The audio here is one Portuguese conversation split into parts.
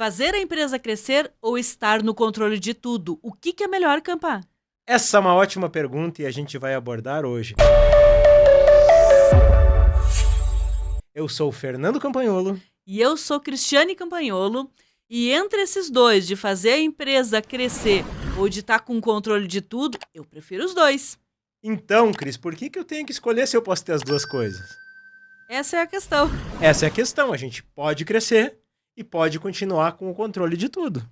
Fazer a empresa crescer ou estar no controle de tudo? O que é melhor, Campa? Essa é uma ótima pergunta e a gente vai abordar hoje. Eu sou o Fernando Campagnolo. E eu sou Cristiane Campagnolo. E entre esses dois, de fazer a empresa crescer ou de estar com o controle de tudo, eu prefiro os dois. Então, Cris, por que eu tenho que escolher se eu posso ter as duas coisas? Essa é a questão. Essa é a questão. A gente pode crescer e pode continuar com o controle de tudo.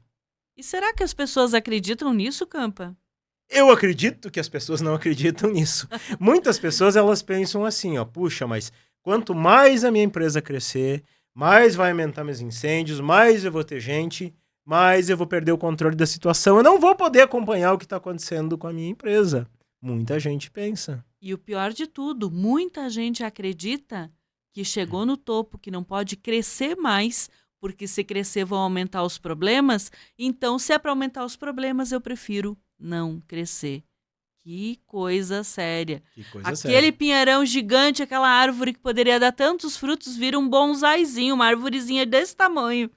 E será que as pessoas acreditam nisso, Campa? Eu acredito que as pessoas não acreditam nisso. Muitas pessoas, elas pensam assim, ó, puxa, mas quanto mais a minha empresa crescer, mais vai aumentar meus incêndios, mais eu vou ter gente, mais eu vou perder o controle da situação. Eu não vou poder acompanhar o que está acontecendo com a minha empresa. Muita gente pensa. E o pior de tudo, muita gente acredita que chegou no topo, que não pode crescer mais, porque se crescer vão aumentar os problemas. Então, se é para aumentar os problemas, eu prefiro não crescer. Que coisa séria. Que coisa Aquele séria. pinheirão gigante, aquela árvore que poderia dar tantos frutos, vira um bonsaizinho, uma arvorezinha desse tamanho.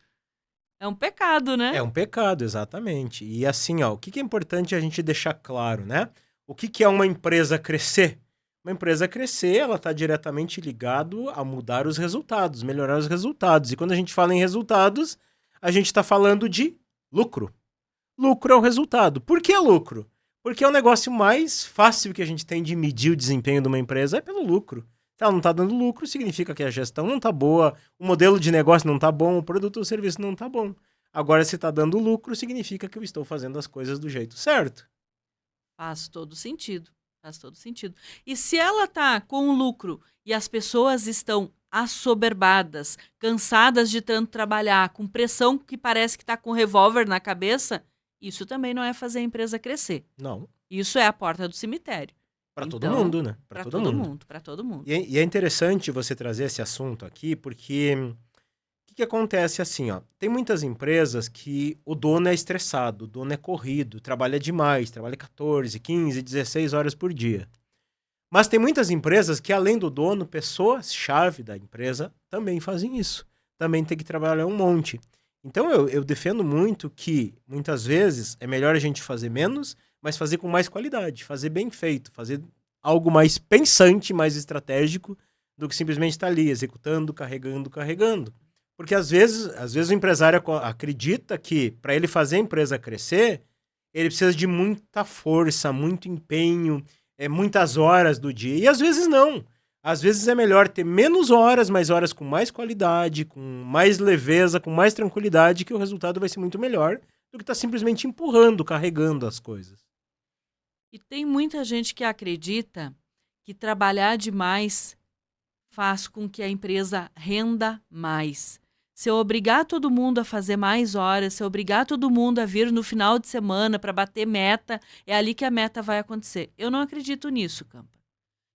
É um pecado, né? É um pecado, exatamente. E assim, ó, o que é importante a gente deixar claro, né? O que é uma empresa crescer? Uma empresa crescer, ela está diretamente ligado a mudar os resultados, melhorar os resultados. E quando a gente fala em resultados, a gente está falando de lucro. Lucro é o resultado. Por que lucro? Porque é o negócio mais fácil que a gente tem de medir o desempenho de uma empresa é pelo lucro. Se ela não está dando lucro, significa que a gestão não está boa, o modelo de negócio não está bom, o produto ou serviço não está bom. Agora, se está dando lucro, significa que eu estou fazendo as coisas do jeito certo. Faz todo sentido. Faz todo sentido. E se ela tá com lucro e as pessoas estão assoberbadas, cansadas de tanto trabalhar, com pressão que parece que tá com um revólver na cabeça, isso também não é fazer a empresa crescer. Não. Isso é a porta do cemitério. Para Então, todo mundo, né? Para todo mundo, para todo mundo. E é interessante você trazer esse assunto aqui, porque o que acontece assim, ó? Tem muitas empresas que o dono é estressado, o dono é corrido, trabalha demais, trabalha 14, 15, 16 horas por dia. Mas tem muitas empresas que, além do dono, pessoas-chave da empresa também fazem isso. Também tem que trabalhar um monte. Então eu defendo muito que, muitas vezes, é melhor a gente fazer menos, mas fazer com mais qualidade, fazer bem feito, fazer algo mais pensante, mais estratégico, do que simplesmente estar ali executando, carregando. Porque às vezes o empresário acredita que para ele fazer a empresa crescer, ele precisa de muita força, muito empenho, muitas horas do dia. E às vezes não. Às vezes é melhor ter menos horas, mas horas com mais qualidade, com mais leveza, com mais tranquilidade, que o resultado vai ser muito melhor do que estar simplesmente empurrando, carregando as coisas. E tem muita gente que acredita que trabalhar demais faz com que a empresa renda mais. Se eu obrigar todo mundo a fazer mais horas, se eu obrigar todo mundo a vir no final de semana para bater meta, é ali que a meta vai acontecer. Eu não acredito nisso, Campa.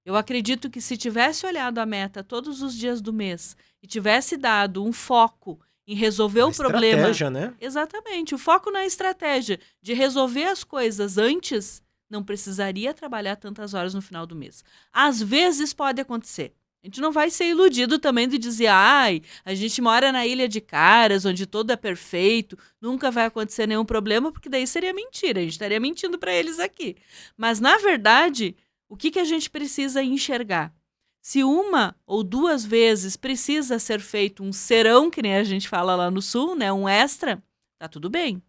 Eu acredito que se tivesse olhado a meta todos os dias do mês e tivesse dado um foco em resolver o problema... Estratégia, né? Exatamente, o foco na estratégia de resolver as coisas antes, não precisaria trabalhar tantas horas no final do mês. Às vezes pode acontecer. A gente não vai ser iludido também de dizer, ai, a gente mora na Ilha de Caras, onde tudo é perfeito, nunca vai acontecer nenhum problema, porque daí seria mentira, a gente estaria mentindo para eles aqui. Mas, na verdade, o que a gente precisa enxergar? Se uma ou duas vezes precisa ser feito um serão, que nem a gente fala lá no Sul, né, um extra, tá tudo bem,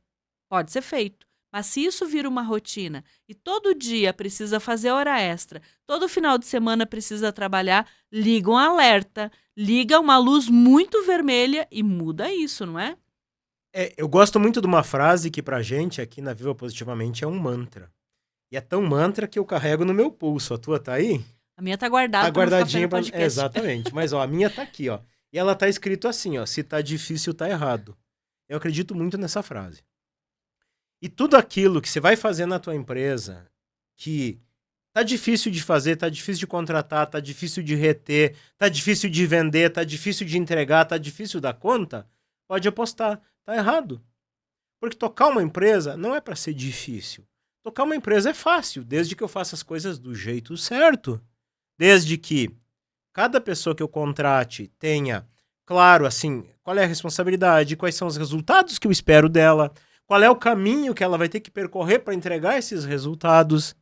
pode ser feito. Mas se isso vira uma rotina e todo dia precisa fazer hora extra, todo final de semana precisa trabalhar, liga um alerta, liga uma luz muito vermelha e muda isso, não é? Eu gosto muito de uma frase que pra gente aqui na Viva Positivamente é um mantra. E é tão mantra que eu carrego no meu pulso. A tua tá aí? A minha tá guardada. Tá guardadinha pra pra... Exatamente. Mas ó, a minha tá aqui, ó. E ela tá escrito assim, ó. Se tá difícil, tá errado. Eu acredito muito nessa frase. E tudo aquilo que você vai fazer na tua empresa, que tá difícil de fazer, tá difícil de contratar, tá difícil de reter, tá difícil de vender, tá difícil de entregar, tá difícil dar conta, pode apostar, tá errado. Porque tocar uma empresa não é para ser difícil. Tocar uma empresa é fácil, desde que eu faça as coisas do jeito certo. Desde que cada pessoa que eu contrate tenha, claro, assim, qual é a responsabilidade, quais são os resultados que eu espero dela, qual é o caminho que ela vai ter que percorrer para entregar esses resultados.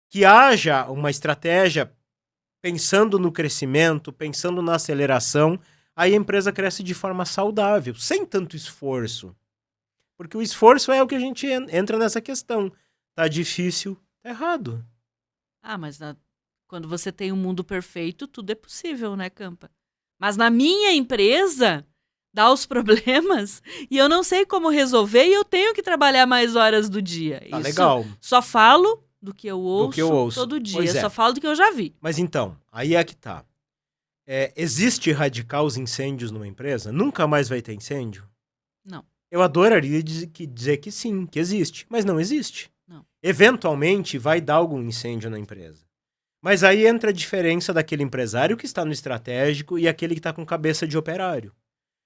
Que haja uma estratégia pensando no crescimento, pensando na aceleração, aí a empresa cresce de forma saudável, sem tanto esforço. Porque o esforço é o que a gente entra nessa questão. Tá difícil, tá errado. Mas quando você tem um mundo perfeito, tudo é possível, né, Campa? Mas na minha empresa, dá os problemas e eu não sei como resolver e eu tenho que trabalhar mais horas do dia. Tá legal. Só falo do que eu ouço todo dia. Pois é. Só falo do que eu já vi. Mas então, aí é que tá. Existe erradicar os incêndios numa empresa? Nunca mais vai ter incêndio? Não. Eu adoraria dizer que sim, que existe, mas não existe. Não. Eventualmente vai dar algum incêndio na empresa. Mas aí entra a diferença daquele empresário que está no estratégico e aquele que está com cabeça de operário.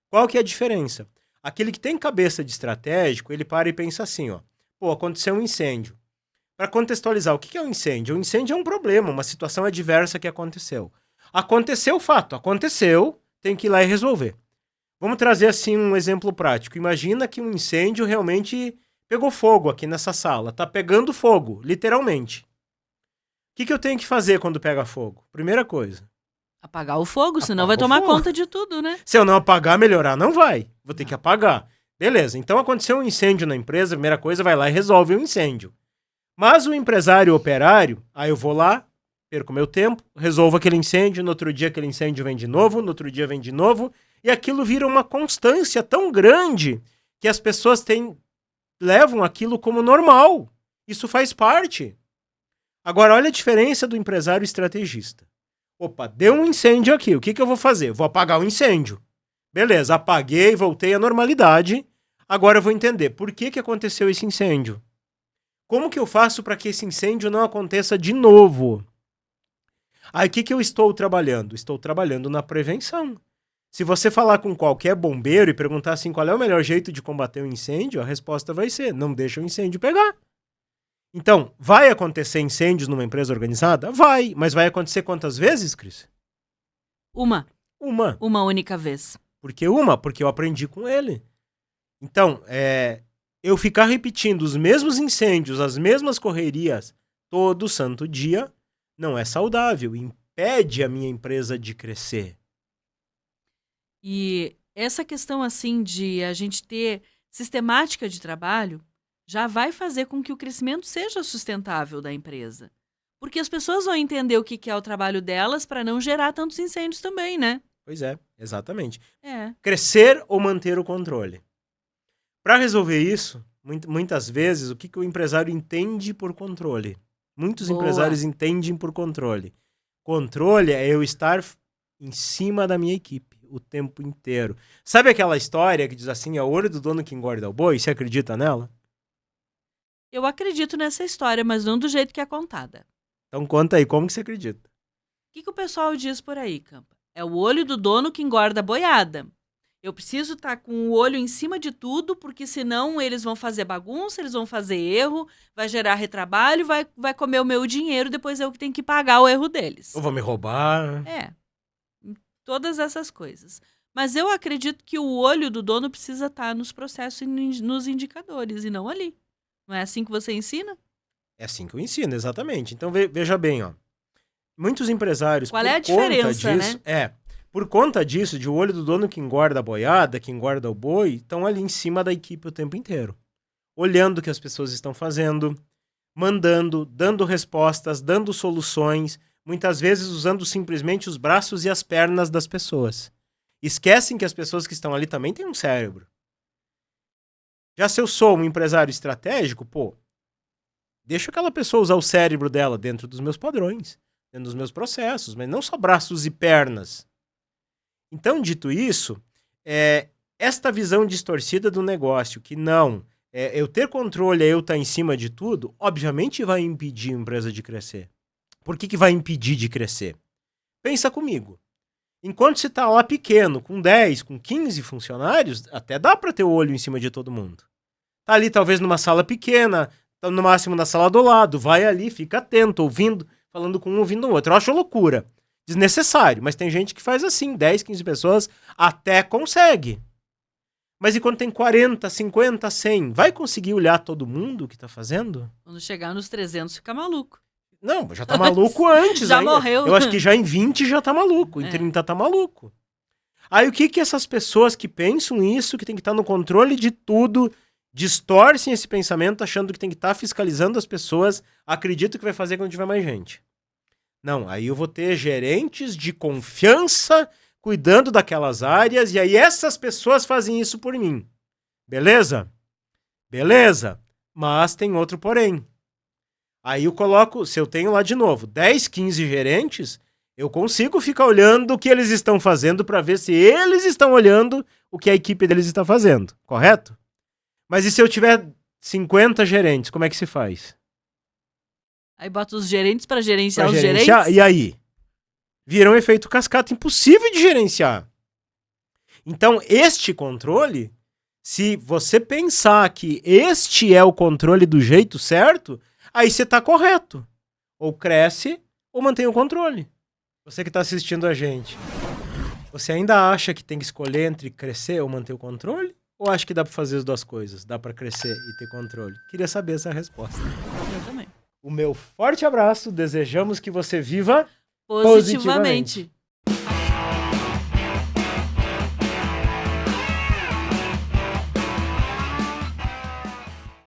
Qual que é a diferença? Aquele que tem cabeça de estratégico, ele para e pensa assim, ó. Pô, aconteceu um incêndio. Para contextualizar, o que é um incêndio? Um incêndio é um problema, uma situação adversa que aconteceu. Aconteceu o fato, aconteceu, tem que ir lá e resolver. Vamos trazer assim um exemplo prático. Imagina que um incêndio realmente pegou fogo aqui nessa sala. Tá pegando fogo, literalmente. O que eu tenho que fazer quando pega fogo? Primeira coisa. Apagar o fogo, senão vai tomar conta de tudo, né? Se eu não apagar, melhorar não vai. Vou ter que apagar. Beleza, então aconteceu um incêndio na empresa, a primeira coisa, vai lá e resolve o incêndio. Mas o empresário operário, aí eu vou lá, perco meu tempo, resolvo aquele incêndio, no outro dia aquele incêndio vem de novo, no outro dia vem de novo, e aquilo vira uma constância tão grande que as pessoas levam aquilo como normal. Isso faz parte. Agora, olha a diferença do empresário estrategista. Opa, deu um incêndio aqui, o que eu vou fazer? Vou apagar o incêndio. Beleza, apaguei, voltei à normalidade. Agora eu vou entender por que aconteceu esse incêndio. Como que eu faço para que esse incêndio não aconteça de novo? Aí o que eu estou trabalhando? Estou trabalhando na prevenção. Se você falar com qualquer bombeiro e perguntar assim qual é o melhor jeito de combater um incêndio, a resposta vai ser, não deixa o incêndio pegar. Então, vai acontecer incêndios numa empresa organizada? Vai, mas vai acontecer quantas vezes, Cris? Uma. Uma. Uma única vez. Por que uma? Porque eu aprendi com ele. Então, eu ficar repetindo os mesmos incêndios, as mesmas correrias todo santo dia, não é saudável, impede a minha empresa de crescer. E essa questão assim de a gente ter sistemática de trabalho já vai fazer com que o crescimento seja sustentável da empresa. Porque as pessoas vão entender o que é o trabalho delas para não gerar tantos incêndios também, né? Pois é, exatamente. É. Crescer ou manter o controle. Para resolver isso, muitas vezes, o que o empresário entende por controle? Muitos empresários entendem por controle. Controle é eu estar em cima da minha equipe o tempo inteiro. Sabe aquela história que diz assim, é o olho do dono que engorda o boi? Você acredita nela? Eu acredito nessa história, mas não do jeito que é contada. Então conta aí, como que você acredita? O que o pessoal diz por aí, Campa? É o olho do dono que engorda a boiada. Eu preciso estar com o olho em cima de tudo, porque senão eles vão fazer bagunça, eles vão fazer erro, vai gerar retrabalho, vai comer o meu dinheiro, depois eu que tenho que pagar o erro deles. Ou vão me roubar. Todas essas coisas. Mas eu acredito que o olho do dono precisa estar nos processos e nos indicadores, e não ali. Não é assim que você ensina? É assim que eu ensino, exatamente. Então veja bem, ó. Muitos empresários, qual é a diferença, disso, né? Por conta disso, de o olho do dono que engorda a boiada, que engorda o boi, estão ali em cima da equipe o tempo inteiro. Olhando o que as pessoas estão fazendo, mandando, dando respostas, dando soluções, muitas vezes usando simplesmente os braços e as pernas das pessoas. Esquecem que as pessoas que estão ali também têm um cérebro. Já se eu sou um empresário estratégico, deixa aquela pessoa usar o cérebro dela dentro dos meus padrões, dentro dos meus processos, mas não só braços e pernas. Então, dito isso, esta visão distorcida do negócio, que não, eu ter controle, eu estar em cima de tudo, obviamente vai impedir a empresa de crescer. Por que vai impedir de crescer? Pensa comigo. Enquanto você está lá pequeno, com 10, com 15 funcionários, até dá para ter o olho em cima de todo mundo. Tá ali talvez numa sala pequena, tá no máximo na sala do lado, vai ali, fica atento, ouvindo, falando com um, ouvindo o outro. Eu acho loucura. Desnecessário, mas tem gente que faz assim, 10, 15 pessoas até consegue. Mas e quando tem 40, 50, 100? Vai conseguir olhar todo mundo que tá fazendo? Quando chegar nos 300, fica maluco. Não, já tá maluco antes. Já ainda. morreu. Eu acho que já em 20 já tá maluco, em 30 tá maluco. Aí o que essas pessoas que pensam isso, que tem que estar no controle de tudo, distorcem esse pensamento achando que tem que estar fiscalizando as pessoas, acredito que vai fazer quando tiver mais gente. Não, aí eu vou ter gerentes de confiança cuidando daquelas áreas, e aí essas pessoas fazem isso por mim. Beleza? Beleza. Mas tem outro porém. Aí eu coloco, se eu tenho lá de novo 10, 15 gerentes, eu consigo ficar olhando o que eles estão fazendo para ver se eles estão olhando o que a equipe deles está fazendo, correto? Mas e se eu tiver 50 gerentes, como é que se faz? Aí bota os gerentes para gerenciar Pra os gerenciar, gerentes. e aí? Vira um efeito cascata impossível de gerenciar. Então, este controle, se você pensar que este é o controle do jeito certo, aí você tá correto. Ou cresce, ou mantém o controle. Você que tá assistindo a gente, você ainda acha que tem que escolher entre crescer ou manter o controle? Ou acha que dá pra fazer as duas coisas? Dá pra crescer e ter controle? Queria saber essa resposta. Eu também. O meu forte abraço, desejamos que você viva Positivamente.